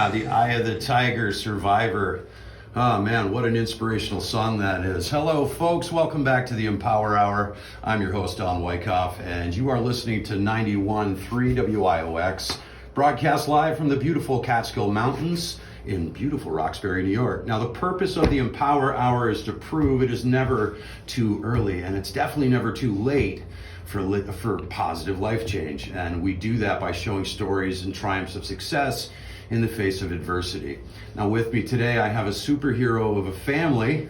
Yeah, the Eye of the Tiger, Survivor. Oh man, what an inspirational song that is. Hello folks, welcome back to the Empower Hour. I'm your host, Don Wyckoff, and you are listening to 91.3 WIOX, broadcast live from the beautiful Catskill Mountains in beautiful Roxbury, New York. Now, the purpose of the Empower Hour is to prove it is never too early, and it's definitely never too late for positive life change. And we do that by showing stories and triumphs of success in the face of adversity. Now with me today, I have a superhero of a family,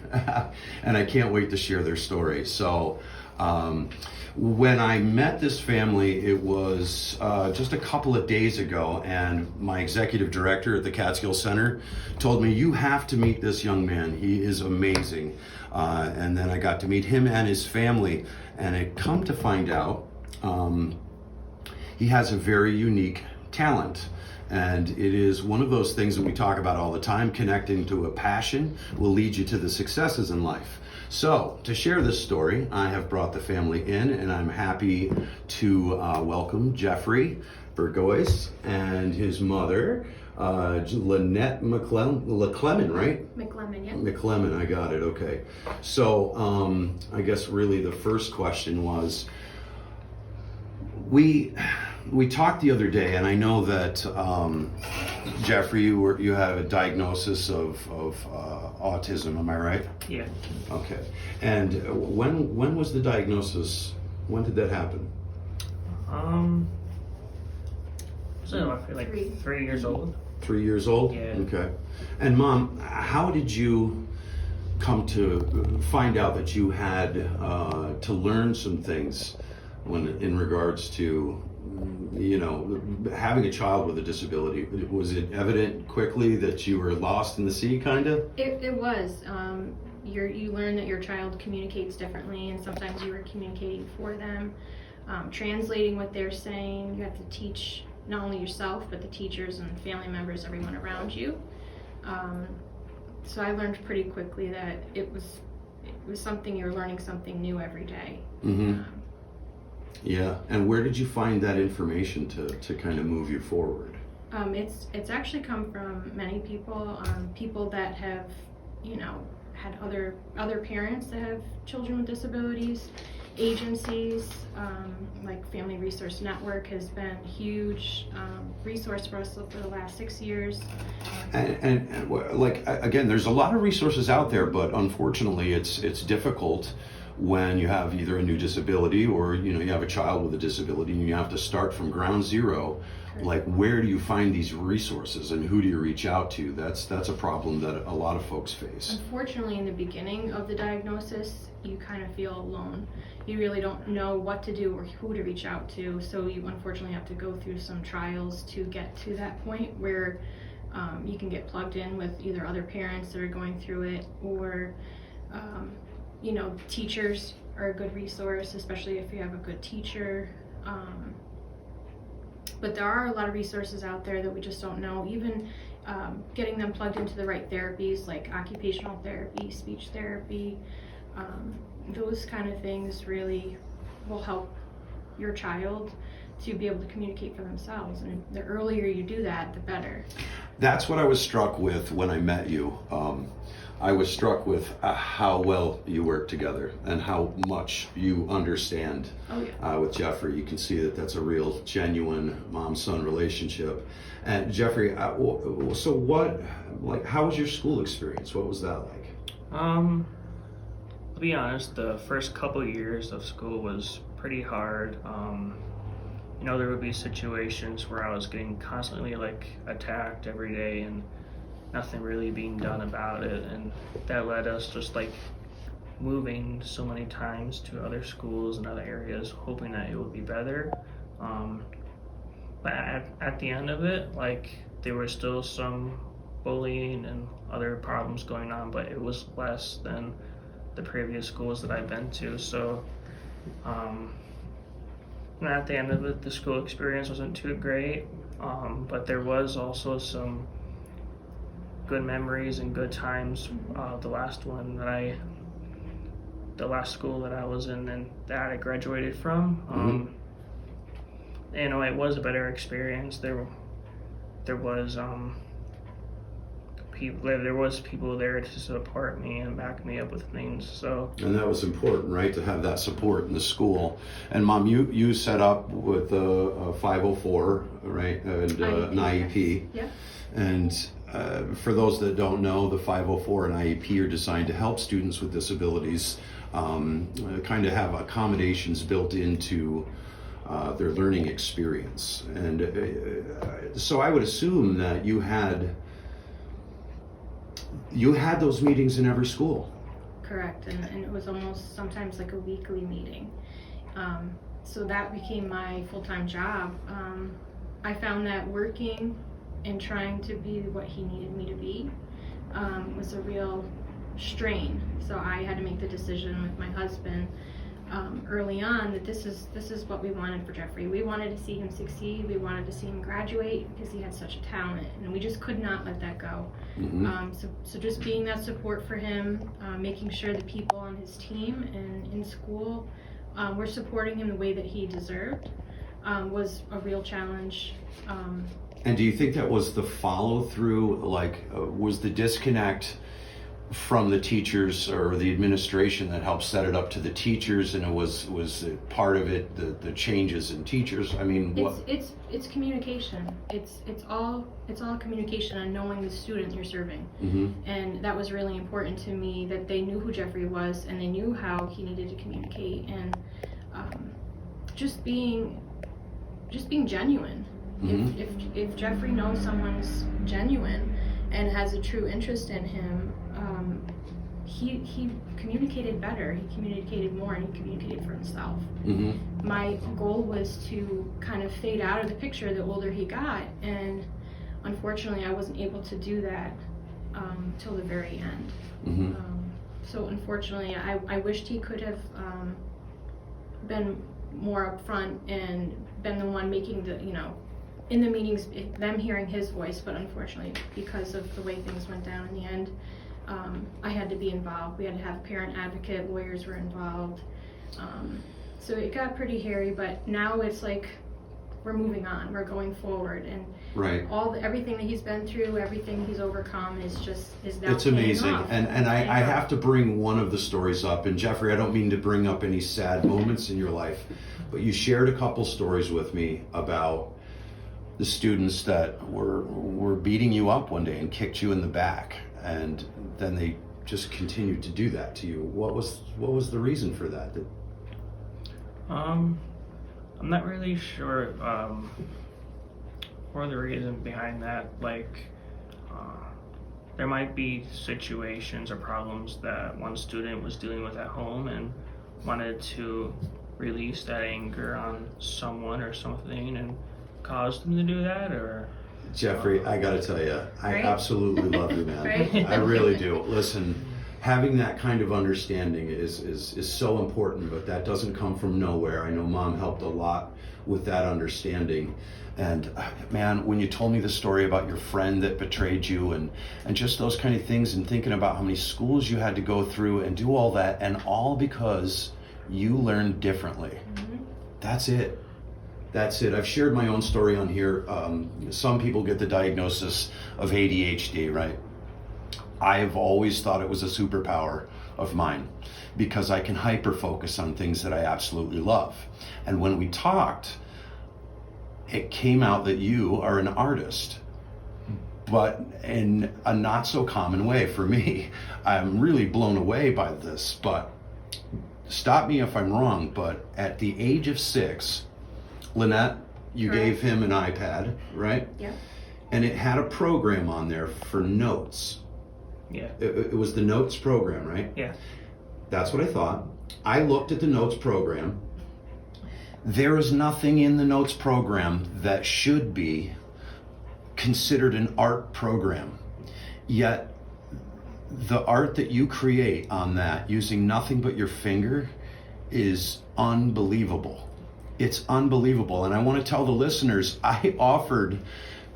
and I can't wait to share their story. So when I met this family, it was just a couple of days ago, and my executive director at the Catskill Center told me, you have to meet this young man. He is amazing. And then I got to meet him and his family, and I come to find out he has a very unique talent. And it is one of those things that we talk about all the time. Connecting to a passion will lead you to the successes in life. So to share this story, I have brought the family in, and I'm happy to welcome Jeffrey Burgoyce and his mother, Lynette McClellan, right? McClellan, yeah. McClellan, I got it, okay. So I guess really the first question was, we talked the other day, and I know that Jeffrey, you have a diagnosis of autism. Am I right? Yeah. Okay. And when was the diagnosis? When did that happen? Was it roughly like 3 years old? 3 years old? Yeah. Okay. And Mom, how did you come to find out that you had to learn some things in regards to, you know, having a child with a disability? Was it evident quickly that you were lost in the sea, kind of? It was. You learn that your child communicates differently, and sometimes you were communicating for them, translating what they're saying. You have to teach not only yourself, but the teachers and family members, everyone around you. So I learned pretty quickly that it was something, you're learning something new every day. Mm-hmm. Yeah, and where did you find that information to kind of move you forward? It's actually come from many people, people that have, you know, had other parents that have children with disabilities, agencies, like Family Resource Network has been a huge resource for us for the last 6 years. And like, again, there's a lot of resources out there, but unfortunately it's difficult when you have either a new disability or, you know, you have a child with a disability and you have to start from ground zero. Correct. Like, where do you find these resources and who do you reach out to? That's a problem that a lot of folks face. Unfortunately, in the beginning of the diagnosis, you kind of feel alone. You really don't know what to do or who to reach out to, so you unfortunately have to go through some trials to get to that point where you can get plugged in with either other parents that are going through it, or you know, teachers are a good resource, especially if you have a good teacher. But there are a lot of resources out there that we just don't know. Even getting them plugged into the right therapies, like occupational therapy, speech therapy, those kind of things really will help your child to be able to communicate for themselves. And the earlier you do that, the better. That's what I was struck with when I met you. I was struck with how well you work together and how much you understand. Oh, yeah. With Jeffrey. You can see that that's a real, genuine mom-son relationship. And Jeffrey, so what, like, how was your school experience? What was that like? To be honest, the first couple of years of school was pretty hard. You know, there would be situations where I was getting constantly like attacked every day and nothing really being done about it, and that led us just like moving so many times to other schools and other areas, hoping that it would be better. But at the end of it, like, there was still some bullying and other problems going on, but it was less than the previous schools that I've been to. So and at the end of it, the school experience wasn't too great, but there was also some good memories and good times. The last school that I was in and that I graduated from, you know, it was a better experience. There was there was people there to support me and back me up with things. So, and that was important, right, to have that support in the school. And Mom, you set up with a 504, right, and an IEP. Yeah. And for those that don't know, the 504 and IEP are designed to help students with disabilities kind of have accommodations built into their learning experience. And so I would assume that you had those meetings in every school. Correct, and it was almost sometimes like a weekly meeting. So that became my full-time job. I found that working and trying to be what he needed me to be was a real strain. So I had to make the decision with my husband early on that this is what we wanted for Jeffrey. We wanted to see him succeed. We wanted to see him graduate because he had such a talent, and we just could not let that go. So just being that support for him, making sure the people on his team and in school were supporting him the way that he deserved was a real challenge. And do you think that was the follow through? Like, was the disconnect from the teachers or the administration that helped set it up to the teachers, and it was it part of it the changes in teachers? I mean, what? It's communication. It's all communication and knowing the student you're serving. And that was really important to me, that they knew who Jeffrey was and they knew how he needed to communicate, and just being genuine. If Jeffrey knows someone's genuine and has a true interest in him, he communicated better, he communicated more, and he communicated for himself. My goal was to kind of fade out of the picture the older he got, and unfortunately I wasn't able to do that till the very end. So unfortunately I wished he could have been more upfront and been the one making the, in the meetings, them hearing his voice, but unfortunately, because of the way things went down in the end, I had to be involved. We had to have parent advocate, lawyers were involved. So it got pretty hairy, but now it's like we're moving on, we're going forward, and everything that he's been through, everything he's overcome is now it's amazing. off. And I have to bring one of the stories up. And Jeffrey, I don't mean to bring up any sad moments in your life, but you shared a couple stories with me about the students that were beating you up one day and kicked you in the back, and then they just continued to do that to you. What was the reason for that? I'm not really sure for the reason behind that. Like, there might be situations or problems that one student was dealing with at home and wanted to release that anger on someone or something and caused them to do that. Or Jeffrey, I gotta tell you, I absolutely love you, man. Right? I really do. Listen, having that kind of understanding is so important, but that doesn't come from nowhere. I know Mom helped a lot with that understanding. And man, when you told me the story about your friend that betrayed you and just those kind of things, and thinking about how many schools you had to go through and do all that, and all because you learned differently. That's it. That's it. I've shared my own story on here. Some people get the diagnosis of ADHD, right? I've always thought it was a superpower of mine because I can hyper-focus on things that I absolutely love. And when we talked, it came out that you are an artist, but in a not so common way for me. I'm really blown away by this, but stop me if I'm wrong, but at the age of 6, Lynette, you gave him an iPad, right? Yeah. And it had a program on there for notes. Yeah. It was the notes program, right? Yeah. That's what I thought. I looked at the notes program. There is nothing in the notes program that should be considered an art program. Yet the art that you create on that using nothing but your finger is unbelievable. It's unbelievable. And I want to tell the listeners, I offered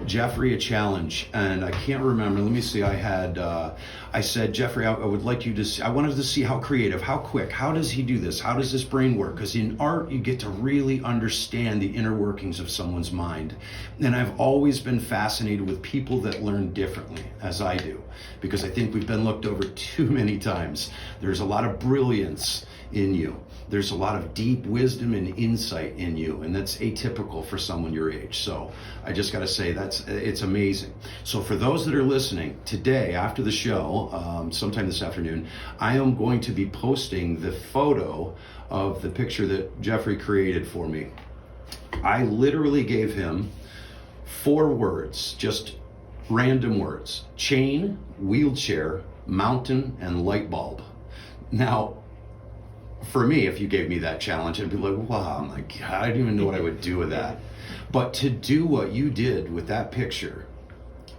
Jeffrey a challenge, and I can't remember. Let me see. I said, Jeffrey, I would like you to see, I wanted to see how creative, how quick, how does he do this? How does this brain work? Because in art, you get to really understand the inner workings of someone's mind. And I've always been fascinated with people that learn differently, as I do, because I think we've been looked over too many times. There's a lot of brilliance in you. There's a lot of deep wisdom and insight in you, and that's atypical for someone your age. So I just got to say it's amazing. So for those that are listening, today after the show, sometime this afternoon, I am going to be posting the photo of the picture that Jeffrey created for me. I literally gave him 4 words, just random words: chain, wheelchair, mountain, and light bulb. Now, for me, if you gave me that challenge, I'd be like, wow, I'm like, God, I don't even know what I would do with that. But to do what you did with that picture,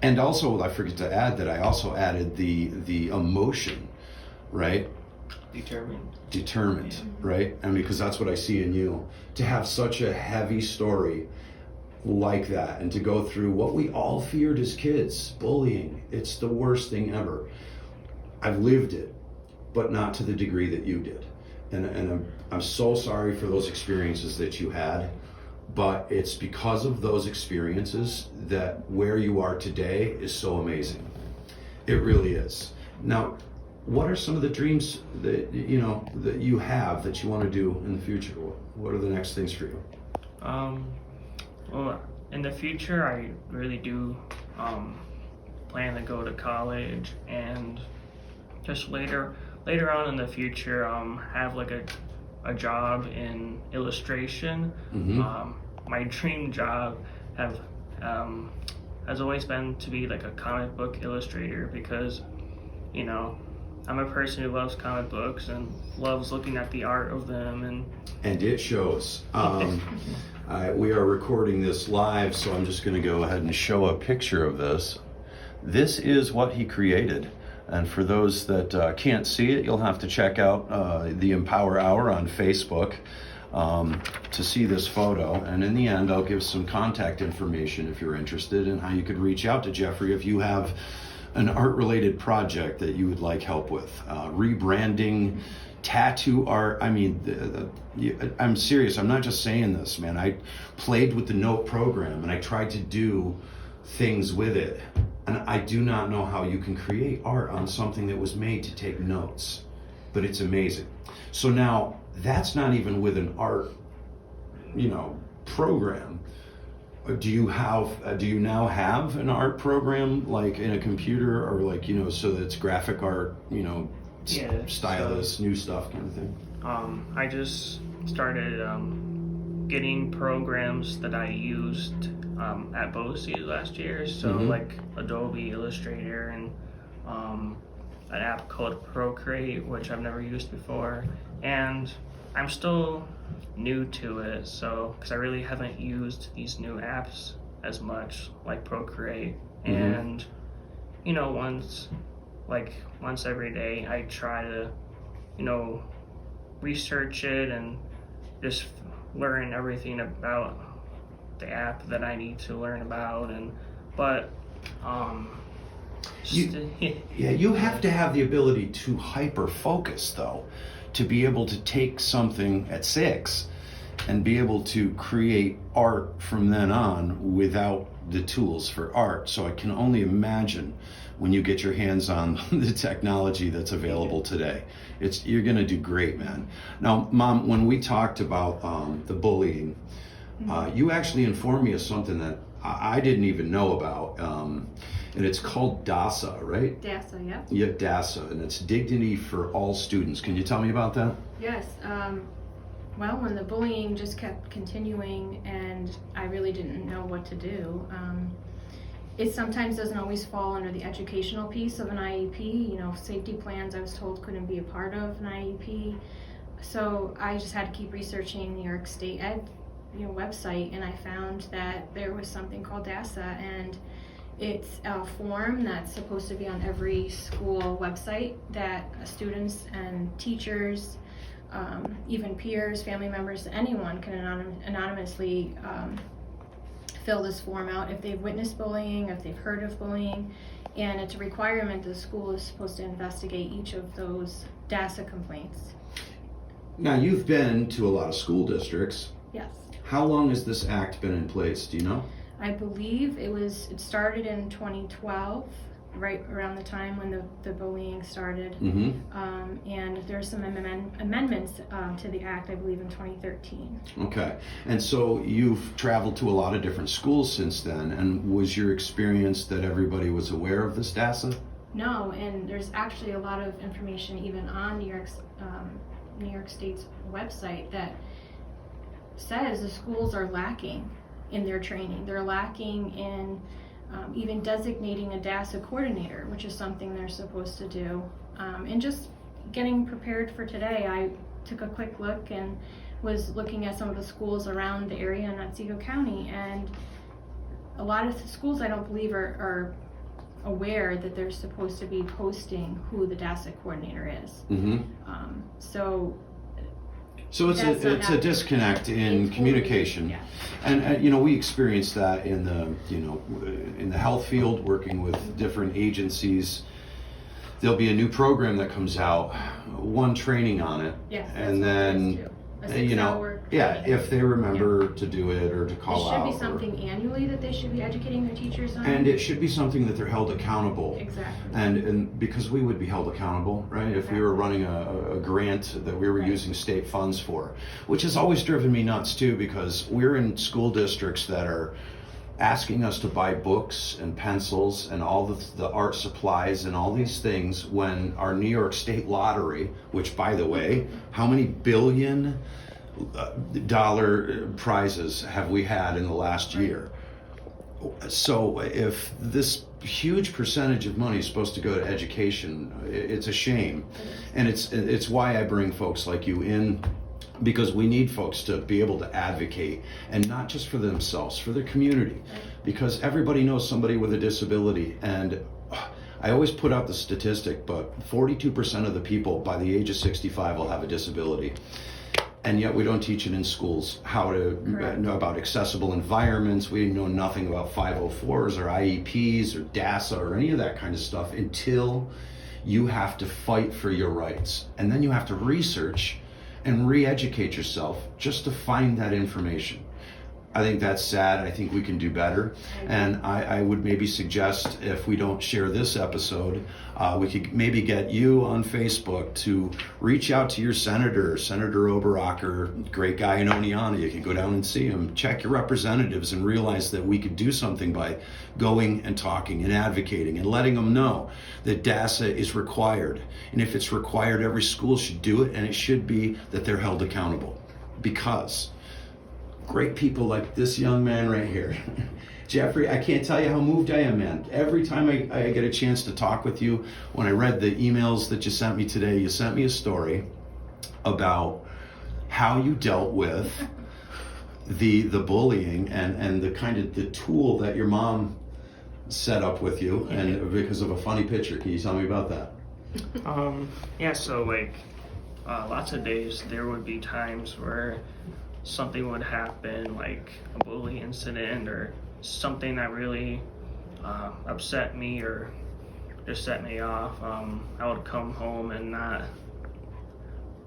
and also I forget to add that I also added the emotion, right? Determined, yeah. Right? And because that's what I see in you. To have such a heavy story like that, and to go through what we all feared as kids, bullying, it's the worst thing ever. I've lived it, but not to the degree that you did. And I'm so sorry for those experiences that you had, but it's because of those experiences that where you are today is so amazing. It really is. Now, what are some of the dreams that that you have that you want to do in the future? What are the next things for you? Well, in the future, I really do plan to go to college, and just later on in the future, have like a job in illustration. Mm-hmm. My dream job has always been to be like a comic book illustrator, because I'm a person who loves comic books and loves looking at the art of them, and it shows. We are recording this live, so I'm just going to go ahead and show a picture of this. This is what he created. And for those that can't see it, you'll have to check out the Empower Hour on Facebook to see this photo. And in the end, I'll give some contact information if you're interested, and how you could reach out to Jeffrey if you have an art-related project that you would like help with. Rebranding, tattoo art. I mean, I'm serious. I'm not just saying this, man. I played with the note program, and I tried to do things with it. And I do not know how you can create art on something that was made to take notes, but it's amazing. So now, that's not even with an art, program. Do you now have an art program, like in a computer, or like, so that it's graphic art, stylus, new stuff kind of thing? I just started getting programs that I used at BOCES last year, so like Adobe Illustrator and an app called Procreate, which I've never used before, and I'm still new to it, so because I really haven't used these new apps as much, like Procreate, and once every day I try to research it and just learn everything about the app that I need to learn about, you have to have the ability to hyper focus, though, to be able to take something at 6 and be able to create art from then on without the tools for art. So I can only imagine when you get your hands on the technology that's available today. You're gonna do great, man. Now, Mom, when we talked about the bullying, you actually informed me of something that I didn't even know about, and it's called DASA, right? DASA, yeah. Yeah, DASA, and it's Dignity for All Students. Can you tell me about that? Yes. Well, when the bullying just kept continuing and I really didn't know what to do, it sometimes doesn't always fall under the educational piece of an IEP. Safety plans I was told couldn't be a part of an IEP. So I just had to keep researching New York State Ed website, and I found that there was something called DASA, and it's a form that's supposed to be on every school website that students and teachers, even peers, family members, anyone can anonymously fill this form out if they've witnessed bullying, if they've heard of bullying, and it's a requirement the school is supposed to investigate each of those DASA complaints. Now, you've been to a lot of school districts. Yes. How long has this act been in place? Do you know? I believe it started in 2012, right around the time when the bullying started. And there's some amendments to the act, I believe, in 2013. Okay. And so you've traveled to a lot of different schools since then, and was your experience that everybody was aware of this DASA? No, and there's actually a lot of information even on New York State's website that says the schools are lacking in their training. They're lacking in even designating a DASA coordinator, which is something they're supposed to do. And just getting prepared for today, I took a quick look and was looking at some of the schools around the area in Otsego County, and a lot of the schools I don't believe are aware that they're supposed to be posting who the DASA coordinator is. So it's a disconnect in communication, yeah. And we experienced that in the health field, working with different agencies. There'll be a new program that comes out, one training on it, Yes, and then if they remember to do it or to call out. It should be something annually that they should be educating their teachers on. And it should be something that they're held accountable. Exactly. And because we would be held accountable, right? If we were running a grant that we were using state funds for, which has always driven me nuts too, because we're in school districts that are asking us to buy books and pencils and all the art supplies and all these things when our New York State lottery, which by the way, how many billion dollar prizes have we had in the last year? So if this huge percentage of money is supposed to go to education, it's a shame. And it's why I bring folks like you in, because we need folks to be able to advocate, and not just for themselves, for their community, because everybody knows somebody with a disability. And I always put out the statistic, but 42% of the people by the age of 65 will have a disability. And yet we don't teach it in schools, how to know about accessible environments. We know nothing about 504s or IEPs or DASA or any of that kind of stuff until you have to fight for your rights. And then you have to research and re-educate yourself just to find that information. I think that's sad. I think we can do better. And I would maybe suggest, if we don't share this episode, we could maybe get you on Facebook to reach out to your senator, Senator Oberacker, great guy in Oneonta. You can go down and see him, check your representatives, and realize that we could do something by going and talking and advocating and letting them know that DASA is required. And if it's required, every school should do it, and it should be that they're held accountable. Because great people like this young man right here. Jeffrey, I can't tell you how moved I am, man. Every time I get a chance to talk with you, when I read the emails that you sent me today, you sent me a story about how you dealt with the bullying and the kind of the tool that your mom set up with you, and because of a funny picture. Can you tell me about that? So lots of days there would be times where something would happen, like a bully incident or something that really upset me or just set me off. I would come home and not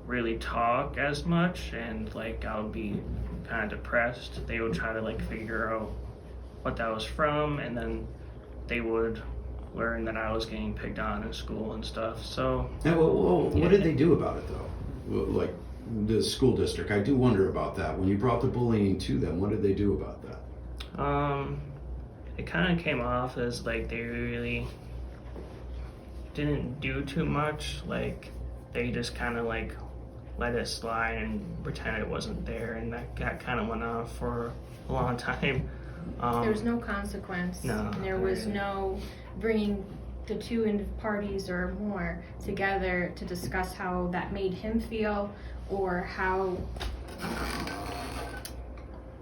really talk as much, and I would be kind of depressed. They would try to figure out what that was from, and then they would learn that I was getting picked on in school and stuff. So what did they do about it though? The school district, I do wonder about that. When you brought the bullying to them, what did they do about that? It kind of came off as they really didn't do too much. They just kind of let it slide and pretend it wasn't there, and that kind of went on for a long time. There was no consequence. No. There was no bringing the two parties or more together to discuss how that made him feel, or how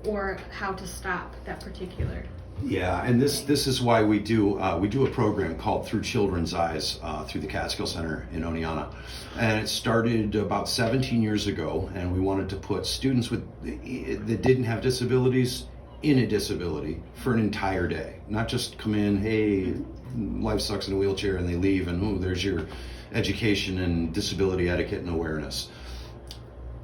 to stop that particular. Yeah, and this is why we do a program called Through Children's Eyes through the Catskill Center in Oneonta, and it started about 17 years ago. And we wanted to put students that didn't have disabilities in a disability for an entire day, not just come in, hey, life sucks in a wheelchair, and they leave, and ooh, there's your education and disability etiquette and awareness.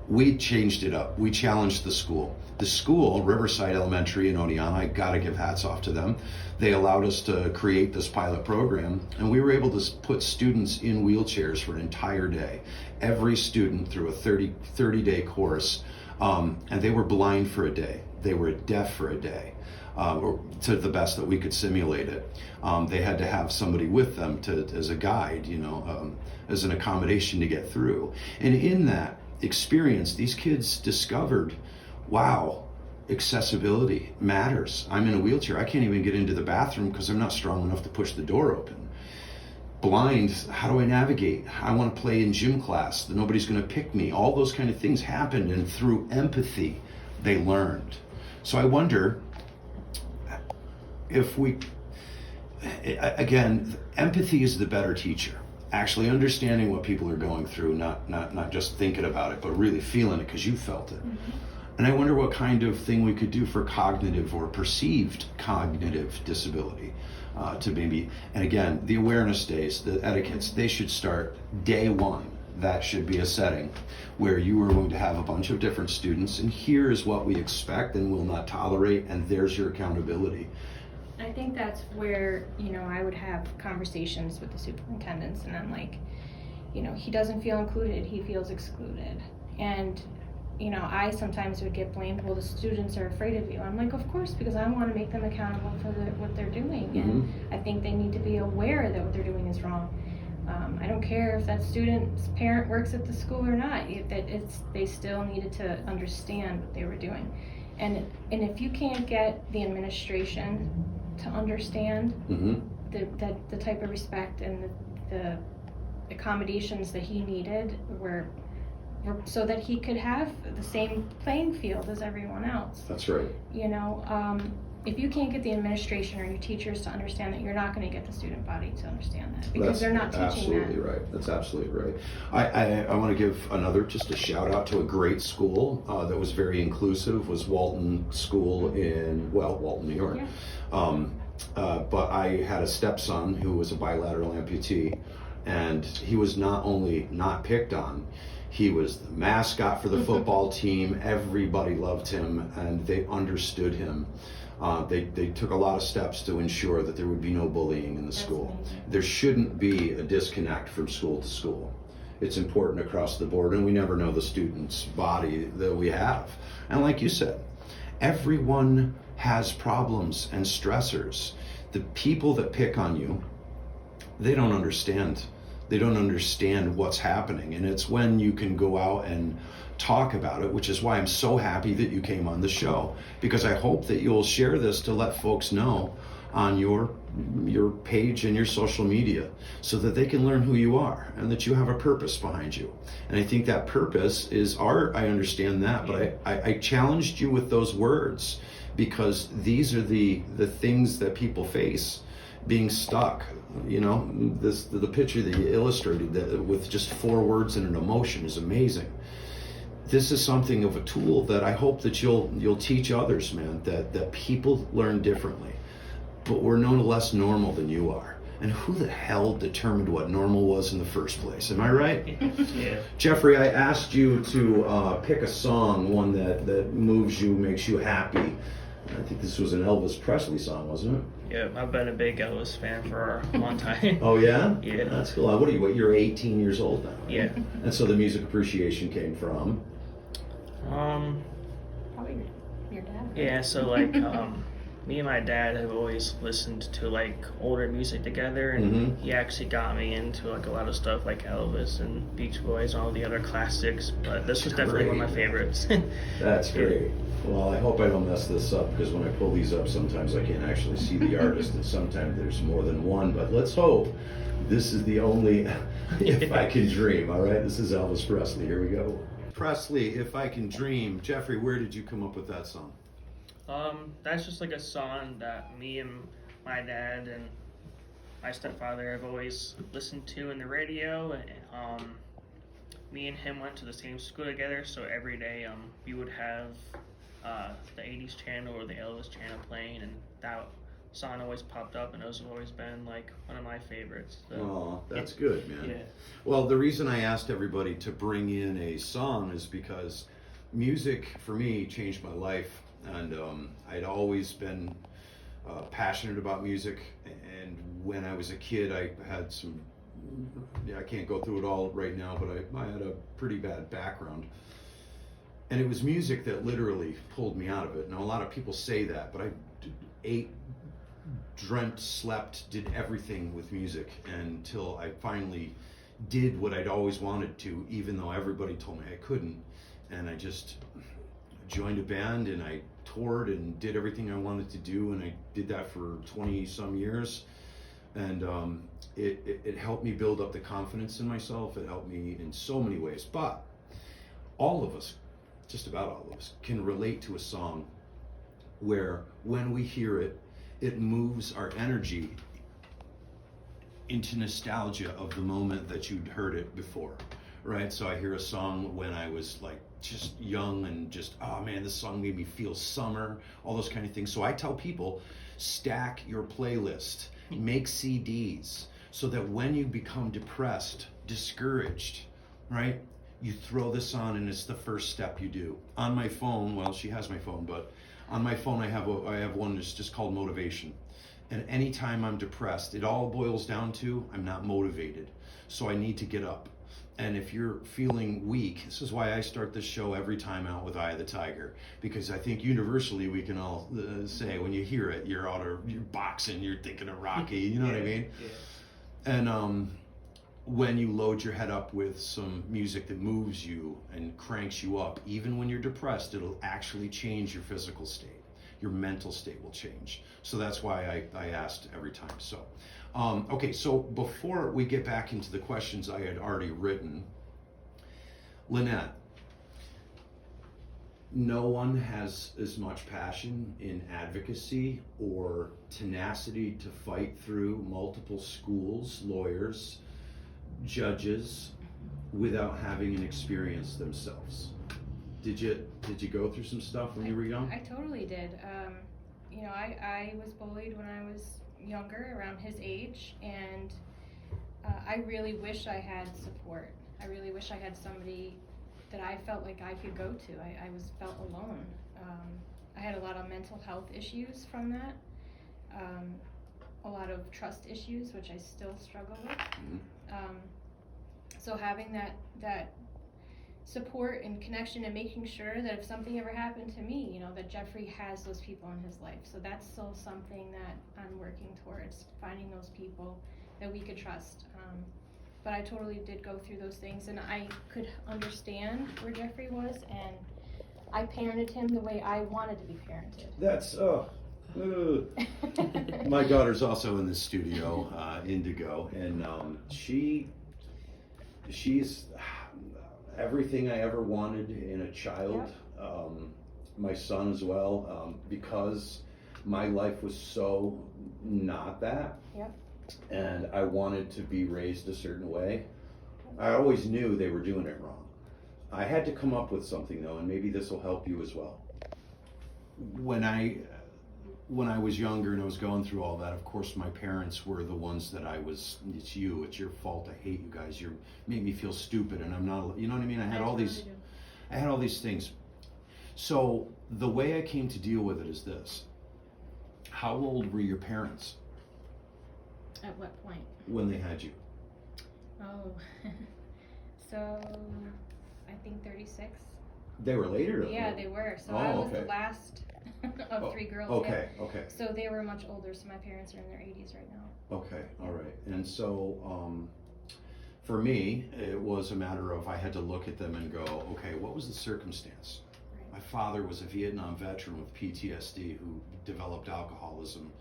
We changed it up. We challenged the school. The school, Riverside Elementary in Oneonta, I gotta give hats off to them. They allowed us to create this pilot program, and we were able to put students in wheelchairs for an entire day. Every student through a 30-day course, and they were blind for a day. They were deaf for a day, to the best that we could simulate it. They had to have somebody with them as a guide, as an accommodation to get through. And in that experience, these kids discovered, wow, accessibility matters. I'm in a wheelchair. I can't even get into the bathroom because I'm not strong enough to push the door open. Blind, how do I navigate? I want to play in gym class. Nobody's going to pick me. All those kind of things happened, and through empathy, they learned. So I wonder if again, empathy is the better teacher. Actually understanding what people are going through, not just thinking about it, but really feeling it because you felt it. Mm-hmm. And I wonder what kind of thing we could do for cognitive or perceived cognitive disability to maybe, and again, the awareness days, the etiquettes, they should start day one. That should be a setting where you are going to have a bunch of different students, and here is what we expect and will not tolerate, and there's your accountability. I think that's where, I would have conversations with the superintendents, and I'm like, he doesn't feel included, he feels excluded. And, I sometimes would get blamed, well, the students are afraid of you. I'm like, of course, because I want to make them accountable for what they're doing. Mm-hmm. And I think they need to be aware that what they're doing is wrong. I don't care if that student's parent works at the school or not, they still needed to understand what they were doing. And if you can't get the administration to understand mm-hmm. the type of respect and the accommodations that he needed were so that he could have the same playing field as everyone else. That's right. If you can't get the administration or your teachers to understand that, you're not going to get the student body to understand that, because they're not teaching absolutely that. Right. That's absolutely right. I want to give just a shout out to a great school that was very inclusive, was Walton School in Walton, New York. Yeah. But I had a stepson who was a bilateral amputee, and he was not only not picked on, he was the mascot for the football team. Everybody loved him, and they understood him. They took a lot of steps to ensure that there would be no bullying in the school. There shouldn't be a disconnect from school to school. It's important across the board, and we never know the student's body that we have. And like you said, everyone has problems and stressors. The people that pick on you, they don't understand. They don't understand what's happening. And it's when you can go out and talk about it, which is why I'm so happy that you came on the show, because I hope that you'll share this to let folks know on your page and your social media, so that they can learn who you are and that you have a purpose behind you. And I think that purpose is art. I understand that, but I challenged you with those words because these are the things that people face, being stuck. The picture that you illustrated that with just 4 words and an emotion is amazing. This is something of a tool that I hope that you'll teach others, man, that people learn differently, but we're no less normal than you are. And who the hell determined what normal was in the first place? Am I right? Yeah. Jeffrey, I asked you to pick a song, one that moves you, makes you happy. I think this was an Elvis Presley song, wasn't it? Yeah, I've been a big Elvis fan for a long time. Oh yeah? Yeah. That's cool. What are you? You're 18 years old now, right? Yeah. And so the music appreciation came from? Probably your dad. Yeah, so me and my dad have always listened to older music together, and mm-hmm. he actually got me into a lot of stuff like Elvis and Beach Boys and all the other classics, but this was definitely one of my favorites. That's great. Well, I hope I don't mess this up, because when I pull these up, sometimes I can't actually see the artist, and sometimes there's more than one, but let's hope this is the only If I Can Dream. All right, this is Elvis Presley. Here we go. Presley, If I Can Dream. Jeffrey, where did you come up with that song? That's just a song that me and my dad and my stepfather have always listened to in the radio. Me and him went to the same school together, so every day we would have the 80s channel or the Elvis channel playing, and that song always popped up, and it's always been like one of my favorites. So, Oh, that's good, man. Yeah. Well, the reason I asked everybody to bring in a song is because music for me changed my life, and I'd always been passionate about music. And when I was a kid, I had some, I can't go through it all right now, but I had a pretty bad background. And it was music that literally pulled me out of it. Now, a lot of people say that, but I ate, dreamt, slept, did everything with music until I finally did what I'd always wanted to, even though everybody told me I couldn't. And I just joined a band and I toured and did everything I wanted to do, and I did that for 20 some years. And it helped me build up the confidence in myself. It helped me in so many ways. But all of us, just about all of us, can relate to a song where when we hear it, it moves our energy into nostalgia of the moment that you'd heard it before, right? So I hear a song when I was like just young and just, oh man, this song made me feel summer, all those kind of things. So I tell people, stack your playlist, make CDs, so that when you become depressed, discouraged, right, you throw this on and it's the first step you do. On my phone, well, she has my phone, but on my phone I have one that's just called motivation. And anytime I'm depressed, it all boils down to I'm not motivated. So I need to get up. And if you're feeling weak, this is why I start this show every time out with Eye of the Tiger, because I think universally we can all say when you hear it, you're boxing, you're thinking of Rocky, you know what I mean? Yeah. And when you load your head up with some music that moves you and cranks you up, even when you're depressed, it'll actually change your physical state. Your mental state will change. So that's why I asked every time. So, okay, so before we get back into the questions I had already written, Lynette, no one has as much passion in advocacy or tenacity to fight through multiple schools, lawyers, judges, without having an experience themselves. Did you go through some stuff when you were young? I totally did. You know, I was bullied when I was younger, around his age, and I really wish I had support. I really wish I had somebody that I felt like I could go to. I felt alone. I had a lot of mental health issues from that. A lot of trust issues, which I still struggle with. Mm-hmm. So having that support and connection, and making sure that if something ever happened to me, you know, that Jeffrey has those people in his life. So that's still something that I'm working towards, finding those people that we could trust. But I totally did go through those things, and I could understand where Jeffrey was, and I parented him the way I wanted to be parented. That's my daughter's also in the studio, Indigo, and she's everything I ever wanted in a child. Yep. My son as well, because my life was so not that. Yep. And I wanted to be raised a certain way. I always knew they were doing it wrong. I had to come up with something though, and maybe this will help you as well. When I was younger and I was going through all that, of course my parents were the ones that it's your fault, I hate you guys, you make me feel stupid and I'm not, you know what I mean? I had all these things. So the way I came to deal with it is this. How old were your parents? At what point? When they had you? Oh, so I think 36. They were later? Yeah, they were. So I was the last of three girls. Okay, yeah. okay. So they were much older, so my parents are in their 80s right now. Okay, all right. And so for me, it was a matter of I had to look at them and go, okay, what was the circumstance? Right. My father was a Vietnam veteran with PTSD who developed alcoholism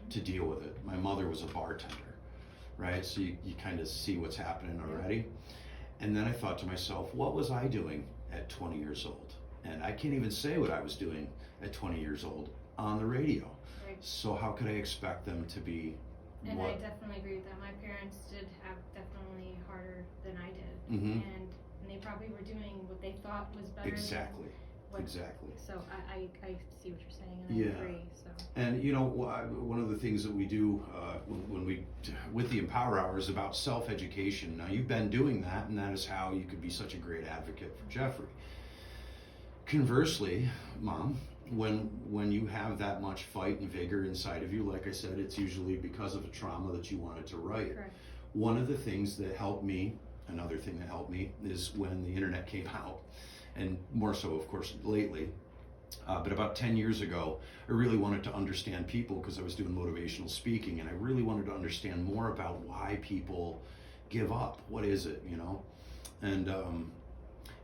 to deal with it. My mother was a bartender, right? So you kind of see what's happening already. And then I thought to myself, what was I doing at 20 years old? And I can't even say what I was doing at 20 years old on the radio. Right. So how could I expect them to be And what? I definitely agree with that. My parents did have definitely harder than I did. Mm-hmm. And they probably were doing what they thought was better Exactly. Exactly. So I see what you're saying, and Yeah. I agree. So And one of the things that we do when we with the Empower Hour is about self-education. Now you've been doing that, and that is how you could be such a great advocate for Jeffrey. Conversely, Mom, when you have that much fight and vigor inside of you, like I said, it's usually because of a trauma that you wanted to write. correct. One of the things that helped me, another thing that helped me, is when the internet came out, and more so, of course, lately. But about 10 years ago, I really wanted to understand people because I was doing motivational speaking, and I really wanted to understand more about why people give up. What is it, And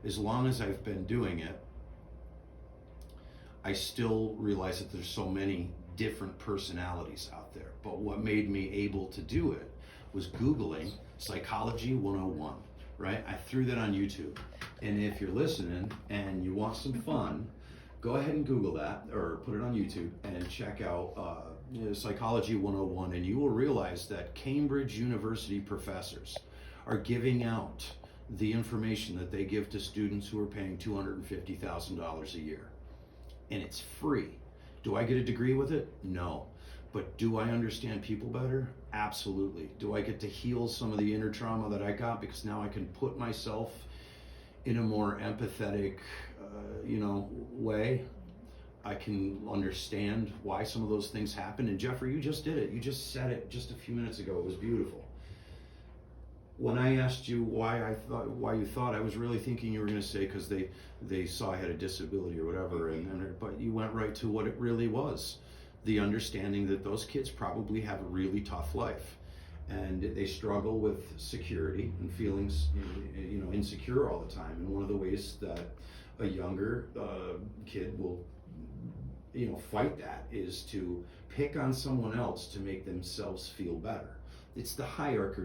as long as I've been doing it, I still realize that there's so many different personalities out there. But what made me able to do it was Googling Psychology 101, right? I threw that on YouTube. And if you're listening and you want some fun, go ahead and Google that or put it on YouTube and check out Psychology 101, and you will realize that Cambridge University professors are giving out the information that they give to students who are paying $250,000 a year. And it's free. Do I get a degree with it? No. But do I understand people better? Absolutely. Do I get to heal some of the inner trauma that I got because now I can put myself in a more empathetic, way? I can understand why some of those things happen. And Jeffrey, you just did it. You just said it just a few minutes ago. It was beautiful. When I asked you why you thought, I was really thinking you were going to say because they saw I had a disability or whatever, but you went right to what it really was. The understanding that those kids probably have a really tough life, and they struggle with security and feelings, insecure all the time. And one of the ways that a younger kid will, fight that is to pick on someone else to make themselves feel better. It's the hierarchy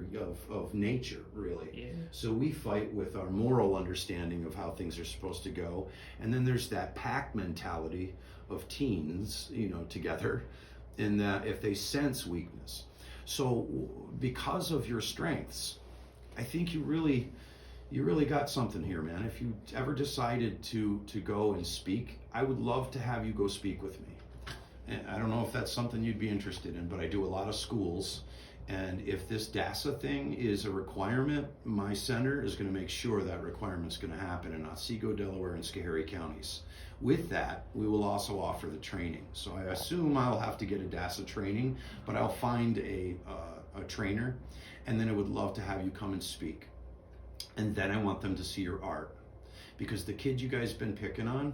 of nature, really. Yeah. So we fight with our moral understanding of how things are supposed to go. And then there's that pack mentality of teens, together, in that if they sense weakness. So because of your strengths, I think you really got something here, man. If you ever decided to go and speak, I would love to have you go speak with me. And I don't know if that's something you'd be interested in, but I do a lot of schools. And if this DASA thing is a requirement, my center is going to make sure that requirement's going to happen in Otsego, Delaware, and Schoharie counties. With that, we will also offer the training. So I assume I'll have to get a DASA training, but I'll find a trainer, and then I would love to have you come and speak. And then I want them to see your art. Because the kid you guys have been picking on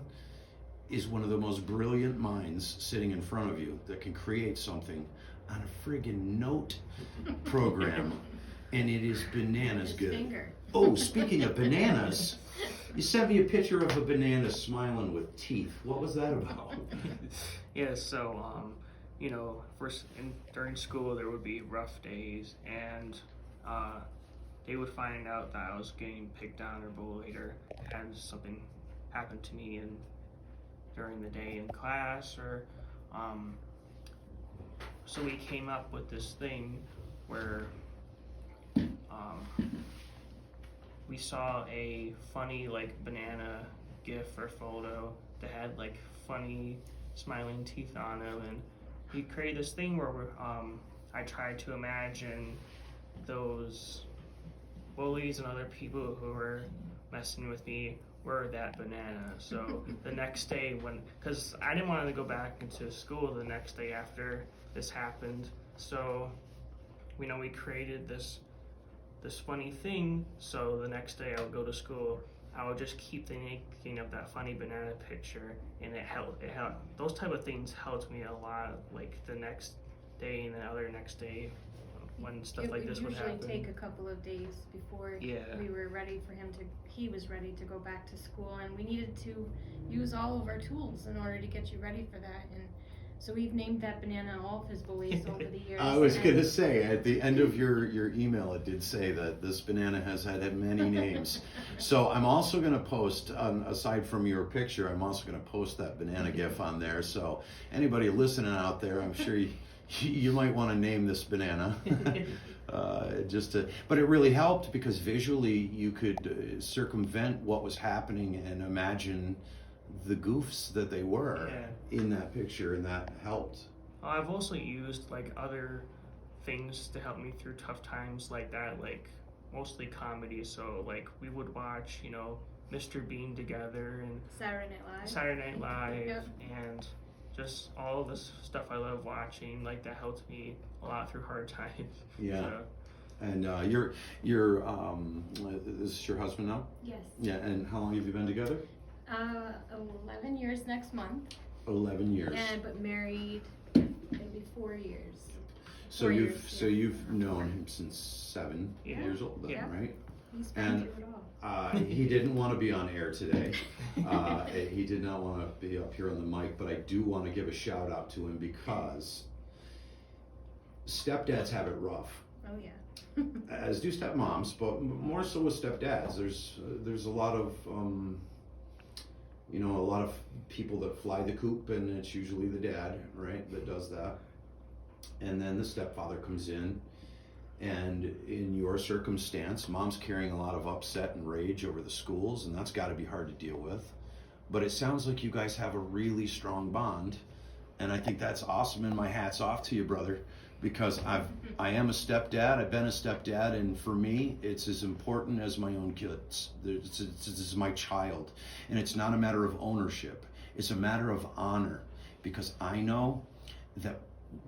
is one of the most brilliant minds sitting in front of you that can create something on a friggin' note program, and it is bananas good. Finger. Oh, speaking of bananas, you sent me a picture of a banana smiling with teeth. What was that about? Yeah, so during school there would be rough days, and they would find out that I was getting picked on or bullied or had something happen to me during the day in class, or so we came up with this thing where we saw a funny banana gif or photo that had funny smiling teeth on them, and we created this thing where I tried to imagine those bullies and other people who were messing with me were that banana. So the next day, because I didn't want to go back into school the next day after this happened, so we created this funny thing. So the next day I would go to school, I would just keep thinking of that funny banana picture, and it helped. Those type of things helped me a lot. The next day and the other next day, when stuff like this would happen. It would usually take a couple of days before we were ready for him he was ready to go back to school, and we needed to use all of our tools in order to get you ready for that. And so we've named that banana all of his bullies over the years. I was going to say, at the end of your email, it did say that this banana has had many names. So I'm also going to post, aside from your picture, I'm also going to post that banana gif on there. So anybody listening out there, I'm sure you might want to name this banana. But it really helped because visually you could circumvent what was happening and imagine the goofs that they were Yeah. in that picture, and that helped. I've also used like other things to help me through tough times like that, like mostly comedy. So like we would watch, Mr. Bean together and Saturday Night Live. Saturday Night Live Yep. and just all this stuff I love watching. Like that helped me a lot through hard times. Yeah. So, And this is your husband now? Yes. Yeah. And how long have you been together? 11 years next month. 11 years. But married maybe 4 years. So 4 you've years, so yeah. you've known him since 7 Yeah. years old, then, Yeah. right? He's been And through it all. He didn't want to be on air today. He did not want to be up here on the mic, but I do want to give a shout out to him because stepdads have it rough, Oh yeah. as do stepmoms, but more so with stepdads. There's a lot of a lot of people that fly the coop, and it's usually the dad, right, that does that. And then the stepfather comes in, and in your circumstance, mom's carrying a lot of upset and rage over the schools, and that's got to be hard to deal with. But it sounds like you guys have a really strong bond, and I think that's awesome, and my hat's off to you, brother, because I am a stepdad, I've been a stepdad, and for me, it's as important as my own kids. This is my child, and it's not a matter of ownership, it's a matter of honor, because I know that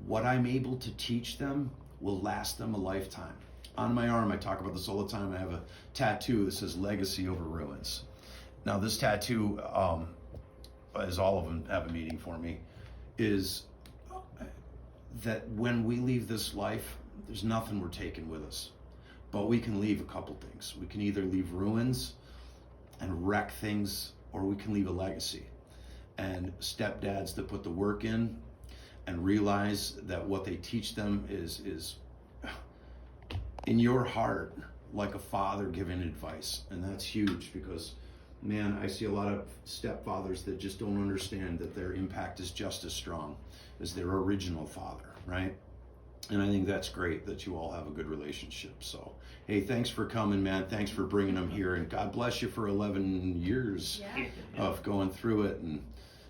what I'm able to teach them will last them a lifetime. On my arm, I talk about this all the time, I have a tattoo that says legacy over ruins. Now this tattoo, as all of them have a meaning for me, is that when we leave this life, there's nothing we're taking with us. But we can leave a couple things. We can either leave ruins and wreck things, or we can leave a legacy. And stepdads that put the work in and realize that what they teach them is in your heart, like a father giving advice. And that's huge because, man, I see a lot of stepfathers that just don't understand that their impact is just as strong as their original father, right? And I think that's great that you all have a good relationship. So, hey, thanks for coming, man. Thanks for bringing them here. And God bless you for 11 years Yeah. of going through it. And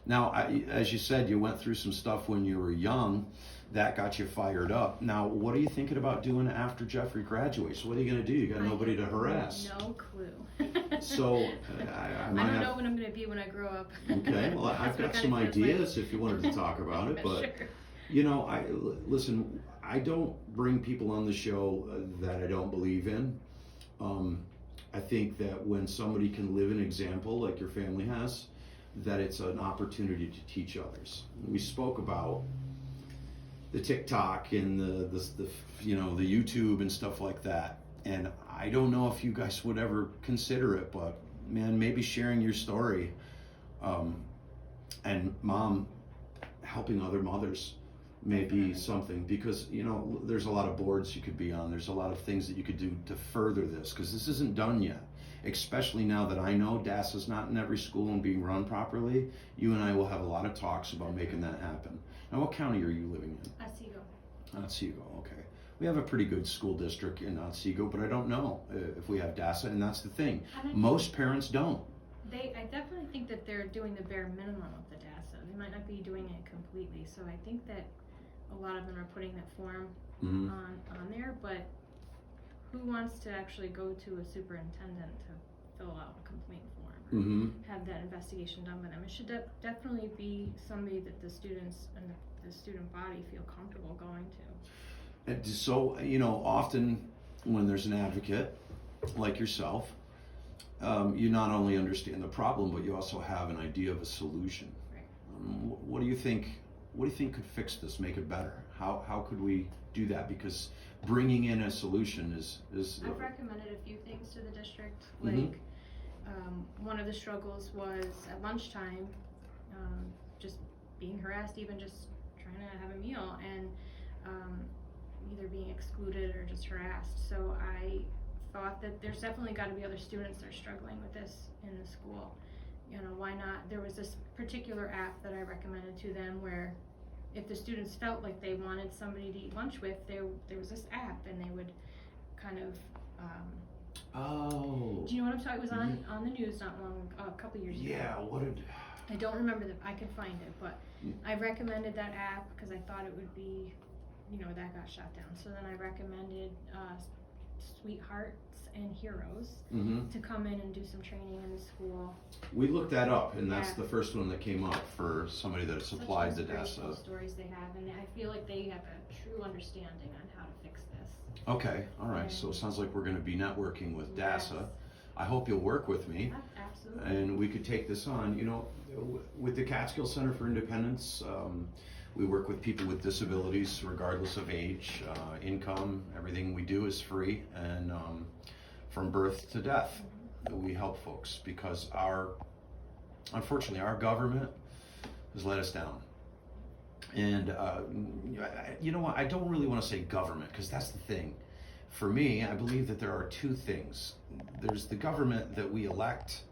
now, as you said, you went through some stuff when you were young. That got you fired up. Now, what are you thinking about doing after Jeffrey graduates? What are you going to do? You got nobody to harass. No clue. So, I don't know what I'm going to be when I grow up. Okay, well, I've got some ideas if you wanted to talk about it, but Sure. listen, I don't bring people on the show that I don't believe in. I think that when somebody can live an example like your family has, that it's an opportunity to teach others. We spoke about the TikTok and the YouTube and stuff like that. And I don't know if you guys would ever consider it, but man, maybe sharing your story, and mom helping other mothers may be something, because there's a lot of boards you could be on, there's a lot of things that you could do to further this, because this isn't done yet, especially now that I know DASA's not in every school and being run properly. You and I will have a lot of talks about making that happen. Now, what county are you living in? Otsego. Otsego, okay. We have a pretty good school district in Otsego, but I don't know if we have DASA, and that's the thing. Most parents don't. I definitely think that they're doing the bare minimum of the DASA. They might not be doing it completely, so I think that a lot of them are putting that form on there, but who wants to actually go to a superintendent to fill out a complaint form or have that investigation done by them? It should definitely be somebody that the students and the student body feel comfortable going to. And so, often when there's an advocate like yourself, you not only understand the problem, but you also have an idea of a solution. Right. What do you think? What do you think could fix this, make it better? How could we do that? Because bringing in a solution is. I've recommended a few things to the district. Like one of the struggles was at lunchtime, just being harassed, even just trying to have a meal, and either being excluded or just harassed. So I thought that there's definitely got to be other students that are struggling with this in the school. Why not? There was this particular app that I recommended to them where if the students felt like they wanted somebody to eat lunch with, there was this app, and they would kind of do you know what I'm talking? It was on the news not long, a couple years ago. Yeah, what did I don't remember I could find it, but Mm. I recommended that app because I thought it would be, that got shut down. So then I recommended Sweethearts and Heroes Mm-hmm. to come in and do some training in the school. We looked that up, and that's Yeah. the first one that came up for somebody that supplied the Such inspirational DASA. stories they have, and I feel like they have a true understanding on how to fix this. Okay, all right. So it sounds like we're going to be networking with DASA. Yes. I hope you'll work with me, Absolutely. and we could take this on. With the Catskill Center for Independence, we work with people with disabilities, regardless of age, income. Everything we do is free, and from birth to death, we help folks because unfortunately, our government has let us down. And you know what? I don't really want to say government because that's the thing. For me, I believe that there are two things. There's the government that we elect,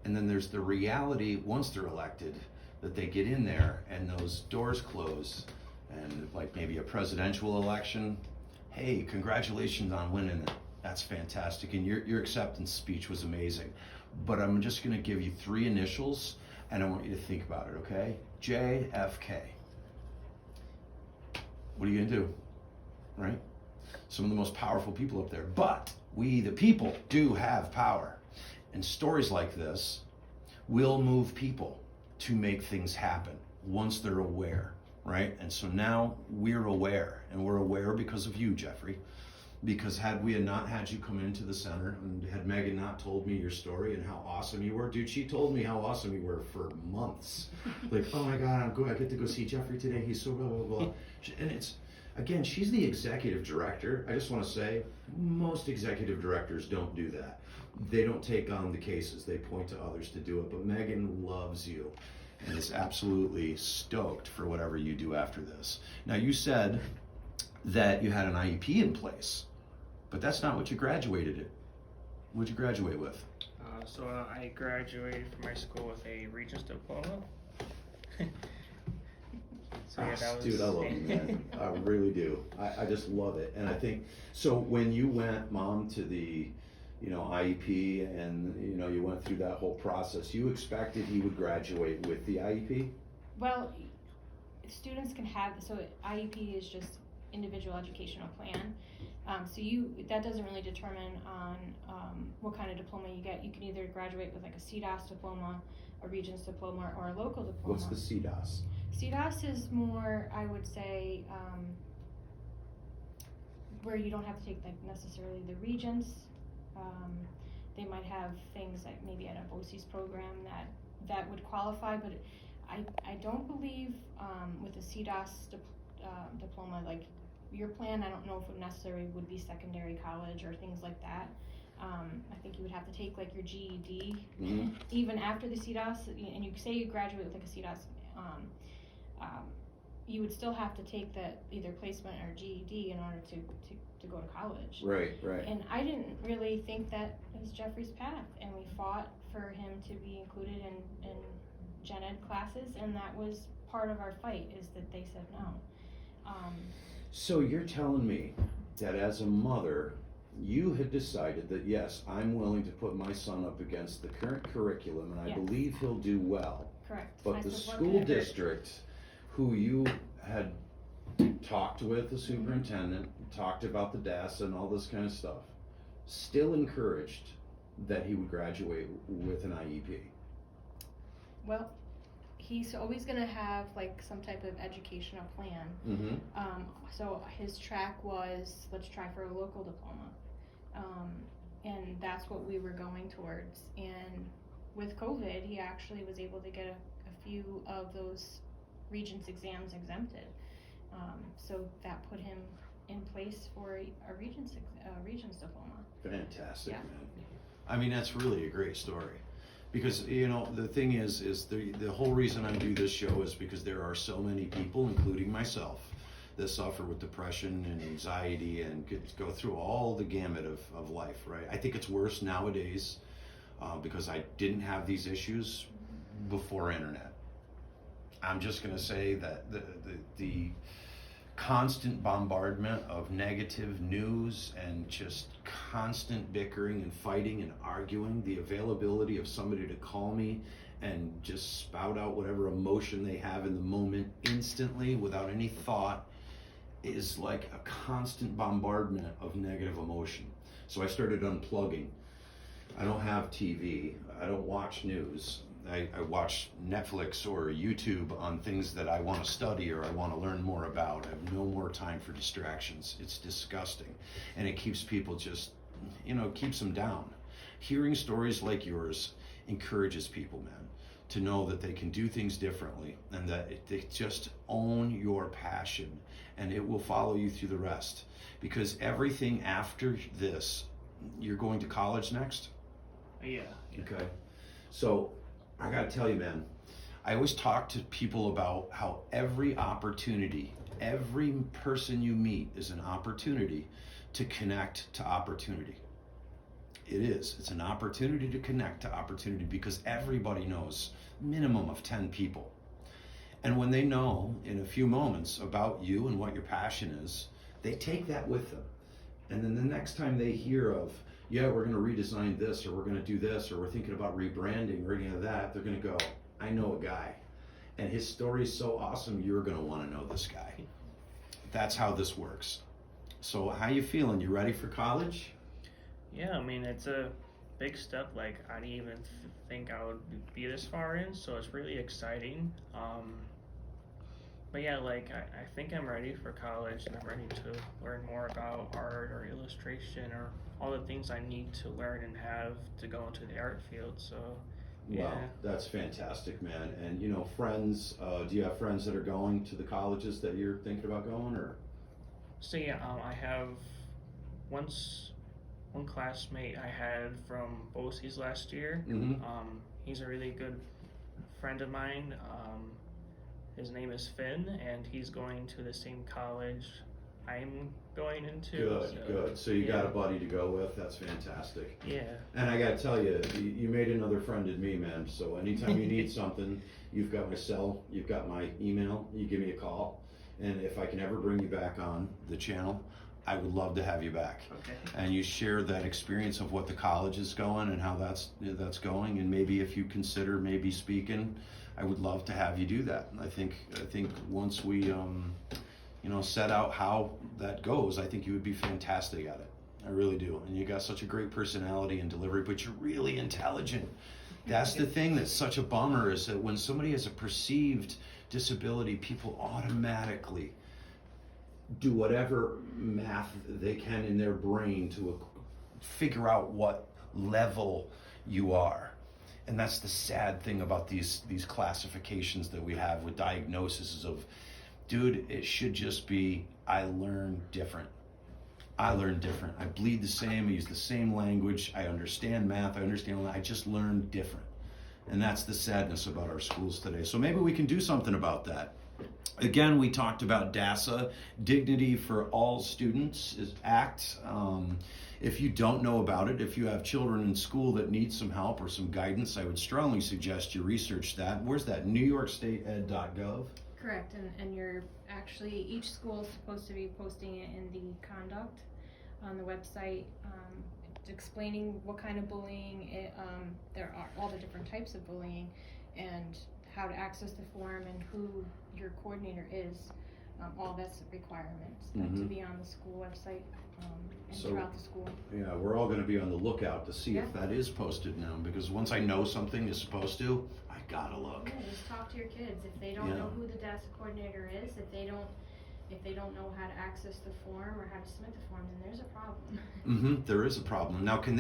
and then there's the reality once they're elected that they get in there and those doors close. And like maybe a presidential election, hey, congratulations on winning it. That's fantastic. And your acceptance speech was amazing. But I'm just going to give you 3 initials, and I want you to think about it, okay? JFK. What are you going to do? Right? Some of the most powerful people up there. But we, the people, do have power. And stories like this will move people to make things happen once they're aware, right? And so now we're aware, and we're aware because of you, Jeffrey. Because had we not had you come into the center, and had Megan not told me your story and how awesome you were, dude, she told me how awesome you were for months. Like, oh my God, I get to go see Jeffrey today. He's so blah, blah, blah. And it's, again, she's the executive director. I just want to say, most executive directors don't do that. They don't take on the cases. They point to others to do it. But Megan loves you and is absolutely stoked for whatever you do after this. Now, you said that you had an IEP in place, but that's not what you graduated in. What'd you graduate with? So I graduated from my school with a Regents diploma. So yeah, that was... Dude, I love you, man. I really do. I just love it. And I think, so when you went, Mom, to the, IEP and, you went through that whole process, you expected he would graduate with the IEP? Well, students can have, so IEP is just individual educational plan. So that doesn't really determine on what kind of diploma you get. You can either graduate with like a CDAS diploma, a Regents diploma, or a local diploma. What's the CDAS? CDAS is more, I would say, where you don't have to take like necessarily the Regents. They might have things like maybe at a BOCES program that would qualify, but I don't believe with a CDAS diploma, like your plan, I don't know if it necessarily would be secondary college or things like that. I think you would have to take like your GED, even after the CDAS, and you say you graduate with like a CDAS, you would still have to take the either placement or GED in order to go to college. Right. And I didn't really think that was Jeffrey's path, and we fought for him to be included in gen ed classes, and that was part of our fight, is that they said no. So you're telling me that as a mother, you had decided that, yes, I'm willing to put my son up against the current curriculum, and I Yes. believe he'll do well. Correct. But I the said, what school could it hurt? district, who you had talked with the superintendent, talked about the DASA and all this kind of stuff, still encouraged that he would graduate with an IEP. Well, he's always going to have like some type of educational plan. So his track was, let's try for a local diploma. And that's what we were going towards. And with COVID, he actually was able to get a few of those Regents exams exempted. So that put him in place for a Regents diploma. Fantastic, Yeah. man. I mean, that's really a great story. Because, the thing is the whole reason I do this show is because there are so many people, including myself, that suffer with depression and anxiety and go through all the gamut of life, right? I think it's worse nowadays because I didn't have these issues before internet. I'm just going to say that the constant bombardment of negative news and just constant bickering and fighting and arguing, the availability of somebody to call me and just spout out whatever emotion they have in the moment instantly without any thought is like a constant bombardment of negative emotion. So I started unplugging. I don't have TV. I don't watch news. I watch Netflix or YouTube on things that I want to study or I want to learn more about. I have no more time for distractions. It's disgusting. And it keeps people just, keeps them down. Hearing stories like yours encourages people, man, to know that they can do things differently and that they just own your passion and it will follow you through the rest. Because everything after this, you're going to college next? Yeah. Okay. So I got to tell you, man, I always talk to people about how every opportunity, every person you meet is an opportunity to connect to opportunity. It is. It's an opportunity to connect to opportunity because everybody knows minimum of 10 people. And when they know in a few moments about you and what your passion is, they take that with them. And then the next time they hear of, yeah, we're going to redesign this, or we're going to do this, or we're thinking about rebranding or any of that, they're going to go, I know a guy. And his story is so awesome, you're going to want to know this guy. That's how this works. So how you feeling? You ready for college? Yeah, I mean, it's a big step. Like, I didn't even think I would be this far in, so it's really exciting. But yeah, like, I think I'm ready for college, and I'm ready to learn more about art or illustration or all the things I need to learn and have to go into the art field. So, yeah. Wow, that's fantastic, man. And friends, do you have friends that are going to the colleges that you're thinking about going, or? So yeah, I have one classmate I had from BOCES last year. Mm-hmm. He's a really good friend of mine. His name is Finn, and he's going to the same college I'm going into. Good. So you got a buddy to go with. That's fantastic. Yeah. And I got to tell you, you made another friend in me, man. So anytime you need something, you've got my cell, you've got my email, you give me a call. And if I can ever bring you back on the channel, I would love to have you back. Okay. And you share that experience of what the college is going and how that's going. And maybe if you consider maybe speaking, I would love to have you do that. I think once we set out how that goes, I think you would be fantastic at it. I really do. And you got such a great personality and delivery, but you're really intelligent. That's the thing that's such a bummer, is that when somebody has a perceived disability, people automatically do whatever math they can in their brain to figure out what level you are. And that's the sad thing about these classifications that we have with diagnoses of, dude, it should just be, I learn different. I bleed the same, I use the same language, I understand math, I just learn different. And that's the sadness about our schools today. So maybe we can do something about that. Again, we talked about DASA, Dignity for All Students Act. If you don't know about it, if you have children in school that need some help or some guidance, I would strongly suggest you research that. Where's that? NewYorkStateEd.gov? Correct, and you're actually, each school is supposed to be posting it in the conduct on the website, explaining what kind of bullying there are, all the different types of bullying, and how to access the form and who your coordinator is. All that's requirements to be on the school website and throughout the school. Yeah, we're all going to be on the lookout to see if that is posted now, because once I know something is supposed to, I gotta look. Yeah, just talk to your kids. If they don't know who the DASA coordinator is, if they don't know how to access the form or how to submit the form, then there's a problem. There is a problem. Now, can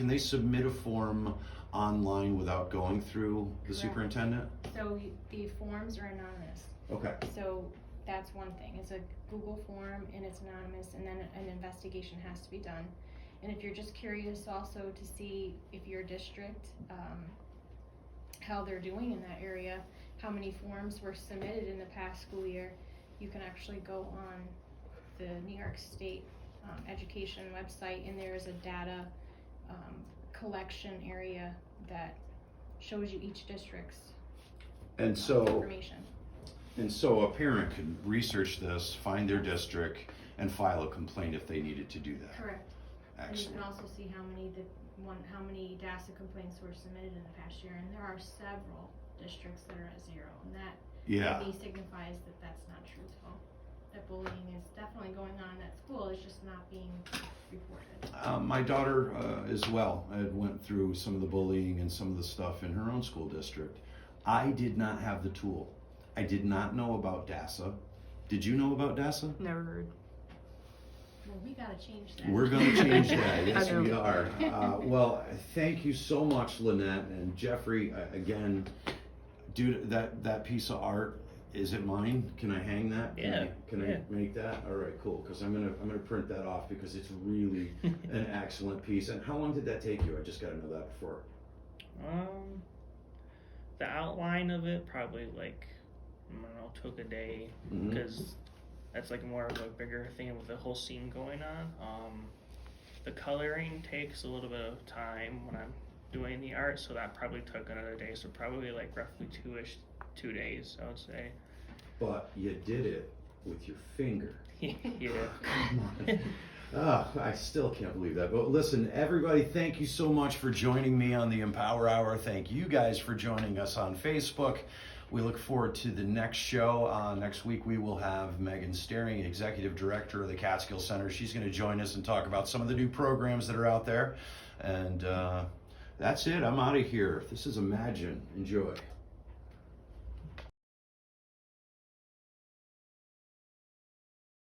they submit a form online without going through the superintendent? So the forms are anonymous. Okay. So that's one thing. It's a Google form and it's anonymous, and then an investigation has to be done. And if you're just curious also to see if your district, how they're doing in that area, how many forms were submitted in the past school year, you can actually go on the New York State Education website, and there is a data collection area that shows you each district's information. And so a parent could research this, find their district, and file a complaint if they needed to do that. Correct. Excellent. And you can also see how many how many DASA complaints were submitted in the past year, and there are several districts that are at 0, and that Yeah. to me signifies that that's not truthful. That bullying is definitely going on at school, it's just not being reported. My daughter as well had went through some of the bullying and some of the stuff in her own school district. I did not have the tool. I did not know about DASA. Did you know about DASA? Never heard. Well, we gotta change that. We're going to change that. Yes, I know. we are. Well, thank you so much, Lynette and Jeffrey. Again, dude, that piece of art, is it mine? Can I hang that? Can Yeah. I make that? All right, cool. Because I'm gonna print that off because it's really an excellent piece. And how long did that take you? I just got to know that before. The outline of it probably like, I don't know, took a day Mhm. because that's like more of a bigger thing with the whole scene going on. The coloring takes a little bit of time when I'm doing the art, so that probably took another day. So probably like roughly 2 days, I would say. But you did it with your finger. Yeah. Come on. Oh, I still can't believe that. But listen, everybody, thank you so much for joining me on the Empower Hour. Thank you guys for joining us on Facebook. We look forward to the next show. Next week, we will have Megan Staring, Executive Director of the Catskill Center. She's going to join us and talk about some of the new programs that are out there. And that's it. I'm out of here. This is Imagine. Enjoy.